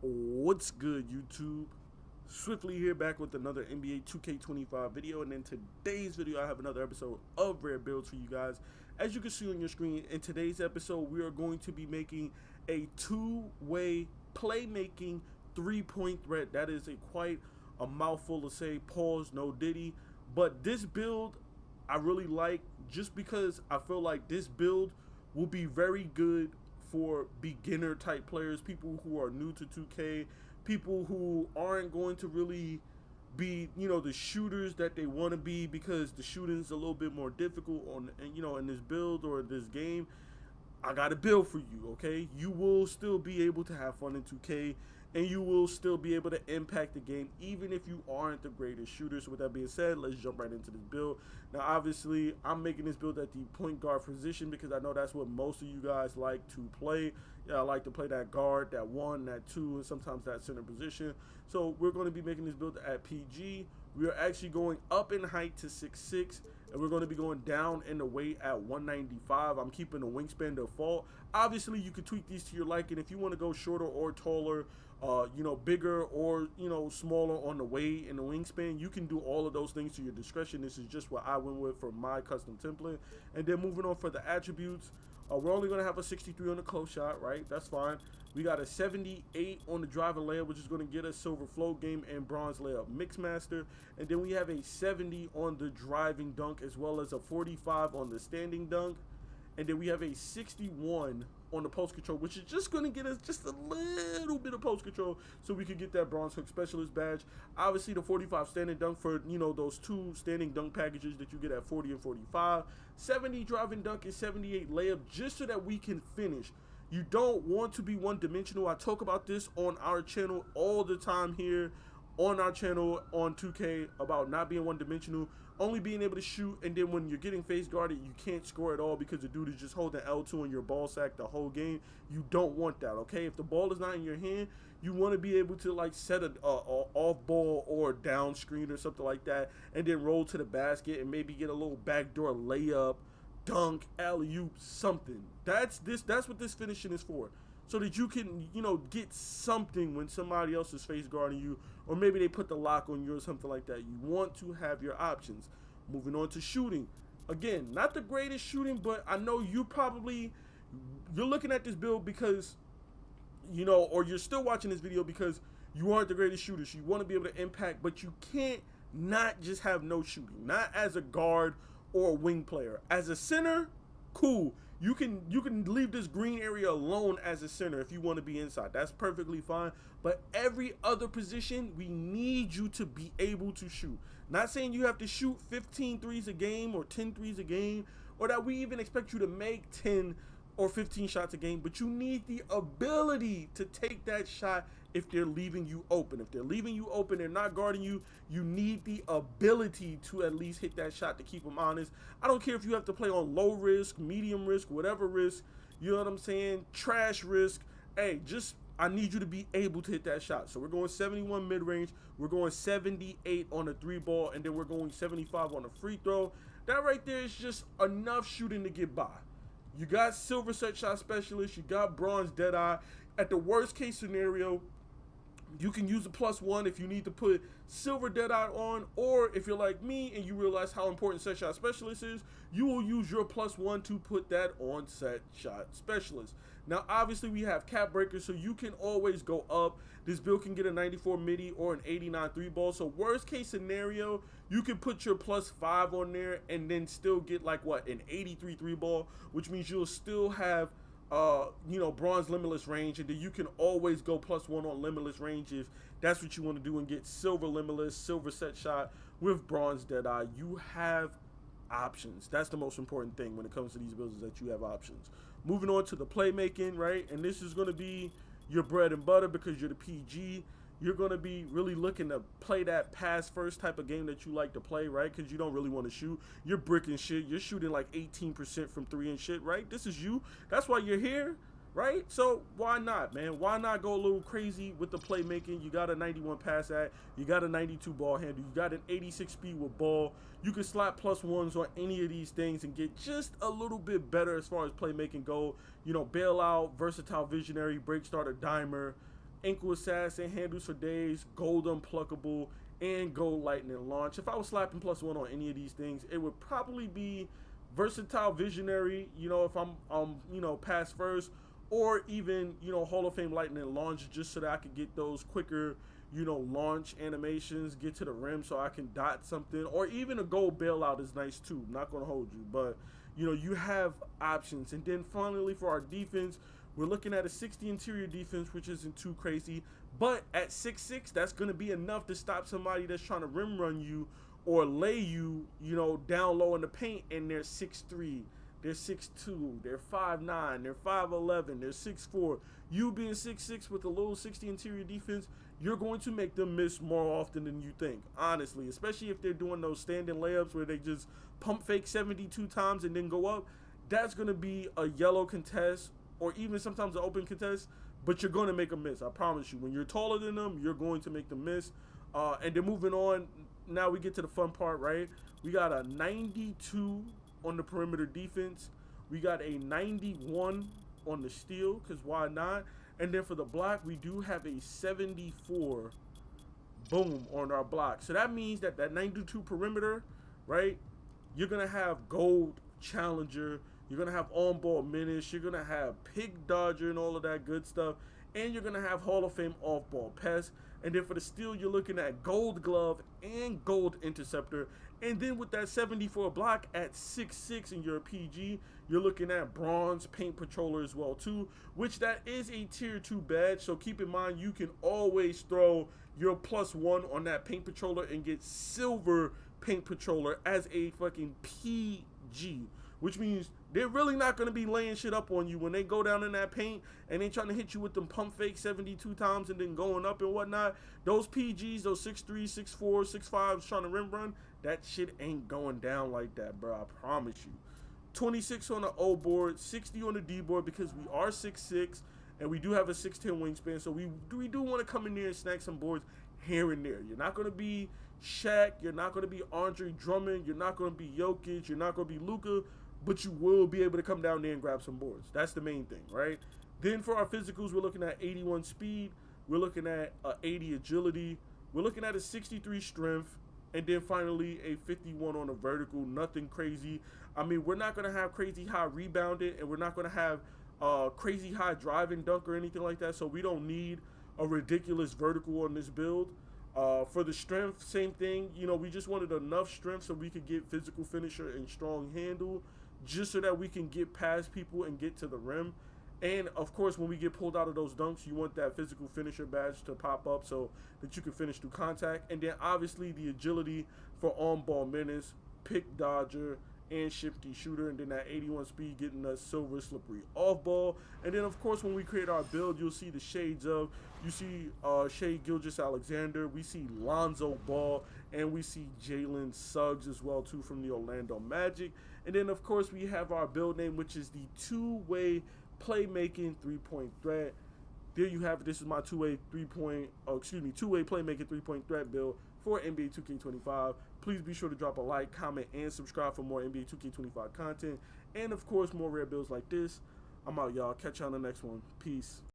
What's good, YouTube? Swiftly here, back with another NBA 2K25 video, and in today's video I have another episode of Rare Builds for you guys. As you can see on your screen, in today's episode we are going to be making a two-way playmaking three-point threat. That is quite a mouthful to say, pause, no diddy. But this build I really like, just because I feel like this build will be very good for beginner type players, people who are new to 2K, people who aren't going to really be, the shooters that they want to be, because the shooting is a little bit more difficult in this build or this game. I got a build for you, okay? You will still be able to have fun in 2K, and you will still be able to impact the game even if you aren't the greatest shooter. So with that being said, let's jump right into this build. Now, obviously, I'm making this build at the point guard position because I know that's what most of you guys like to play. Yeah, I like to play that guard, that one, that two, and sometimes that center position. So we're going to be making this build at PG. We are actually going up in height to 6'6", and we're going to be going down in the weight at 195. I'm keeping the wingspan default. Obviously, you can tweak these to your liking. If you want to go shorter or taller, bigger or, smaller on the weight and the wingspan, you can do all of those things to your discretion. This is just what I went with for my custom template. And then moving on for the attributes, we're only going to have a 63 on the close shot, right? That's fine. We got a 78 on the driving layup, which is going to get us silver float game and bronze layup mix master. And then we have a 70 on the driving dunk, as well as a 45 on the standing dunk. And then we have a 61 on the post control, which is just going to get us just a little bit of post control so we could get that bronze hook specialist badge. Obviously, the 45 standing dunk for, those two standing dunk packages that you get at 40 and 45. 70 driving dunk and 78 layup, just so that we can finish. You don't want to be one-dimensional. I talk about this on our channel all the time here on our channel on 2K about not being one-dimensional, only being able to shoot, and then when you're getting face guarded, you can't score at all because the dude is just holding L2 on your ball sack the whole game. You don't want that, okay? If the ball is not in your hand, you want to be able to like set a off ball or down screen or something like that, and then roll to the basket and maybe get a little backdoor layup, dunk, alley-oop, something. That's what this finishing is for. So that you can, get something when somebody else is face guarding you, or maybe they put the lock on you or something like that. You want to have your options. Moving on to shooting. Again, not the greatest shooting, but I know you're looking at this build because, or you're still watching this video because you aren't the greatest shooter. So you want to be able to impact, but you can't not just have no shooting. Not as a guard or a wing player. As a center, cool. You can leave this green area alone as a center if you want to be inside. That's perfectly fine. But every other position, we need you to be able to shoot. Not saying you have to shoot 15 threes a game or 10 threes a game, or that we even expect you to make 10 or 15 shots a game, but you need the ability to take that shot if they're leaving you open. If they're leaving you open, they're not guarding you, you need the ability to at least hit that shot to keep them honest. I don't care if you have to play on low risk, medium risk, whatever risk, you know what I'm saying, trash risk. Hey, I need you to be able to hit that shot. So we're going 71 mid-range, we're going 78 on the 3-ball, and then we're going 75 on the free throw. That right there is just enough shooting to get by. You got silver set shot specialist, you got bronze dead eye. At the worst case scenario, you can use a +1 if you need to put silver dead eye on, or if you're like me and you realize how important set shot specialist is, you will use your +1 to put that on set shot specialist. Now, obviously, we have cap breakers, so you can always go up. This build can get a 94 midi or an 89 3-ball. So worst case scenario, you can put your +5 on there and then still get like an 83 3-ball, which means you'll still have bronze limitless range, and then you can always go +1 on limitless range if that's what you want to do, and get silver limitless, silver set shot with bronze dead eye. You have options. That's the most important thing when it comes to these builds, is that you have options. Moving on to the playmaking, right? And this is going to be your bread and butter because you're the PG. You're going to be really looking to play that pass first type of game that you like to play, right? Because you don't really want to shoot. You're bricking shit. You're shooting like 18% from 3 and shit, right? This is you. That's why you're here, right? So why not, man? Why not go a little crazy with the playmaking? You got a 91 pass at, you got a 92 ball handle, you got an 86 speed with ball. You can slap +1s on any of these things and get just a little bit better as far as playmaking go. Bailout, versatile visionary, break starter, dimer, ankle assassin, handles for days, gold unpluckable, and gold lightning launch. If I was slapping +1 on any of these things, it would probably be versatile visionary, if I'm pass first, or even, Hall of Fame lightning launch, just so that I could get those quicker, launch animations, get to the rim so I can dot something, or even a gold bailout is nice too. I'm not gonna hold you, but you have options. And then finally for our defense, we're looking at a 60 interior defense, which isn't too crazy, but at 6'6", that's gonna be enough to stop somebody that's trying to rim run you or lay you, down low in the paint, and they're 6'3", they're 6'2", they're 5'9", they're 5'11", they're 6'4". You being 6'6" with a little 60 interior defense, you're going to make them miss more often than you think, honestly, especially if they're doing those standing layups where they just pump fake 72 times and then go up. That's going to be a yellow contest, or even sometimes an open contest, but you're going to make them miss, I promise you. When you're taller than them, you're going to make them miss. And then moving on, now we get to the fun part, right? We got a 92 on the perimeter defense. We got a 91 on the steal, because why not? And then for the block, we do have a 74, boom, on our block. So that means that 92 perimeter, right, you're going to have gold challenger, you're going to have on-ball menace, you're going to have pig dodger and all of that good stuff, and you're going to have Hall of Fame off-ball pest. And then for the steal, you're looking at gold glove and gold interceptor. And then with that 74 block at 6'6" in your PG, you're looking at bronze paint patroller as well too, which that is a tier 2 badge. So keep in mind, you can always throw your +1 on that paint patroller and get silver paint patroller as a fucking PG, which means they're really not going to be laying shit up on you when they go down in that paint and they trying to hit you with them pump fake 72 times and then going up and whatnot. Those PGs, those 6'3", 6'4", 6'5", trying to rim run, that shit ain't going down like that, bro. I promise you. 26 on the O board, 60 on the D board, because we are 6'6", and we do have a 6'10" wingspan, so we do want to come in there and snag some boards here and there. You're not going to be Shaq, you're not going to be Andre Drummond, you're not going to be Jokic, you're not going to be Luka, but you will be able to come down there and grab some boards. That's the main thing, right? Then for our physicals, we're looking at 81 speed, we're looking at 80 agility, we're looking at a 63 strength, and then finally a 51 on the vertical. Nothing crazy. I mean, we're not going to have crazy high rebounding, and we're not going to have crazy high driving dunk or anything like that, so we don't need a ridiculous vertical on this build. For the strength, same thing. We just wanted enough strength so we could get physical finisher and strong handle, just so that we can get past people and get to the rim. And of course, when we get pulled out of those dunks, you want that physical finisher badge to pop up so that you can finish through contact. And then obviously the agility for on-ball menace, pick dodger, and shifty shooter. And then that 81 speed getting us silver slippery off-ball. And then of course, when we create our build, you'll see the shades of, you see Shai Gilgeous-Alexander, we see Lonzo Ball, and we see Jalen Suggs as well too from the Orlando Magic. And then of course, we have our build name, which is the two-way playmaking 3-point threat. There you have it. This is my two-way playmaking 3-point threat build for NBA 2K25. Please be sure to drop a like, comment, and subscribe for more NBA 2K25 content. And of course, more rare builds like this. I'm out, y'all. Catch you on the next one. Peace.